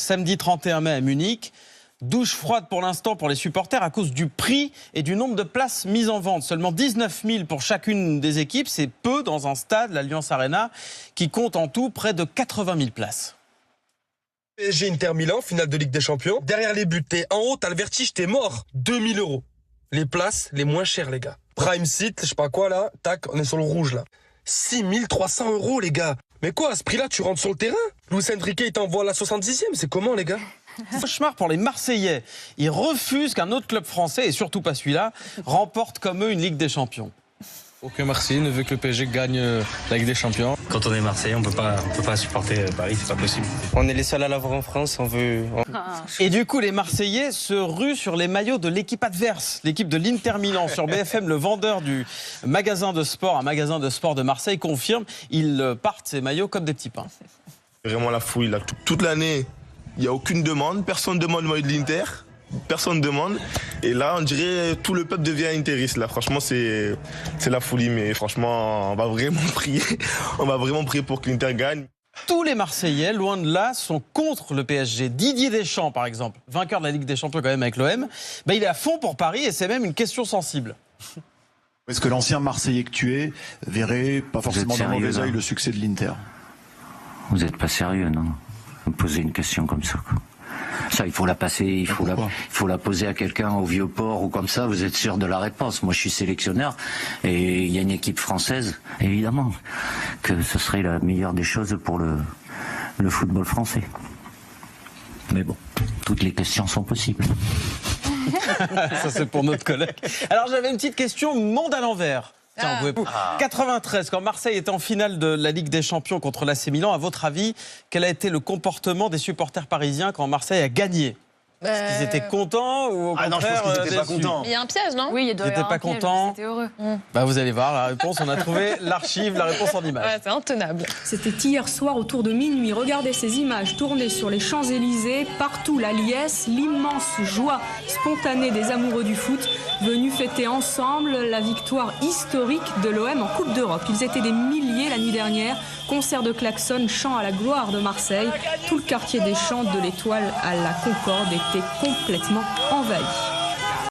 samedi 31 mai à Munich. Douche froide pour l'instant pour les supporters à cause du prix et du nombre de places mises en vente. Seulement 19 000 pour chacune des équipes, c'est peu dans un stade, l'Allianz Arena, qui compte en tout près de 80 000 places. PSG Inter Milan, finale de Ligue des Champions. Derrière les buts, t'es en haut, t'as le vertige, t'es mort. 2 000 €. Les places les moins chères, les gars. Prime Site, je sais pas quoi là, tac, on est sur le rouge là. 6 300 €, les gars. Mais quoi, à ce prix-là, tu rentres sur le terrain? Luis Enrique, il t'envoie à la 70e, c'est comment, les gars? Cauchemar pour les Marseillais. Ils refusent qu'un autre club français, et surtout pas celui-là, remporte comme eux une Ligue des Champions. Aucun Marseillais ne veut que le PSG gagne la Ligue des Champions. Quand on est Marseillais, on peut pas supporter Paris, c'est pas possible. On est les seuls à l'avoir en France, on veut... Et du coup, les Marseillais se ruent sur les maillots de l'équipe adverse, l'équipe de l'Inter Milan. Sur BFM, le vendeur du magasin de sport, un magasin de sport de Marseille, confirme, ils partent ces maillots comme des petits pains. Vraiment la fouille, là. Toute l'année, il n'y a aucune demande, personne ne demande le maillot de l'Inter. Personne ne demande. Et là, on dirait tout le peuple devient interiste. Là, franchement, c'est la folie. Mais franchement, on va vraiment prier. On va vraiment prier pour que l'Inter gagne. Tous les Marseillais, loin de là, sont contre le PSG. Didier Deschamps, par exemple, vainqueur de la Ligue des Champions quand même avec l'OM, il est à fond pour Paris et c'est même une question sensible. Est-ce que l'ancien Marseillais que tu es verrait pas forcément d'un mauvais œil le succès de l'Inter? Vous n'êtes pas sérieux, non? Vous me posez une question comme ça, quoi. Ça, il faut la passer, il faut la poser à quelqu'un au Vieux-Port ou comme ça, vous êtes sûr de la réponse. Moi, je suis sélectionneur et il y a une équipe française, évidemment, que ce serait la meilleure des choses pour le football français. Mais bon, toutes les questions sont possibles. Ça, c'est pour notre collègue. Alors, j'avais une petite question monde à l'envers. Tiens, 93, quand Marseille était en finale de la Ligue des Champions contre l'AC Milan, à votre avis, quel a été le comportement des supporters parisiens quand Marseille a gagné? Est-ce qu'ils étaient contents ou au contraire non, je pense qu'ils n'étaient pas contents. Il y a un piège, non? Oui, il Ils n'étaient pas contents. C'était heureux. Vous allez voir la réponse. On a trouvé l'archive, la réponse en image. Ouais, c'est intenable. C'était hier soir autour de minuit. Regardez ces images tournées sur les Champs-Élysées. Partout la liesse, l'immense joie spontanée des amoureux du foot venus fêter ensemble la victoire historique de l'OM en Coupe d'Europe. Ils étaient des milliers la nuit dernière. Concert de klaxons, chant à la gloire de Marseille. Tout le quartier des Champs de l'Étoile à la Concorde était complètement envahi.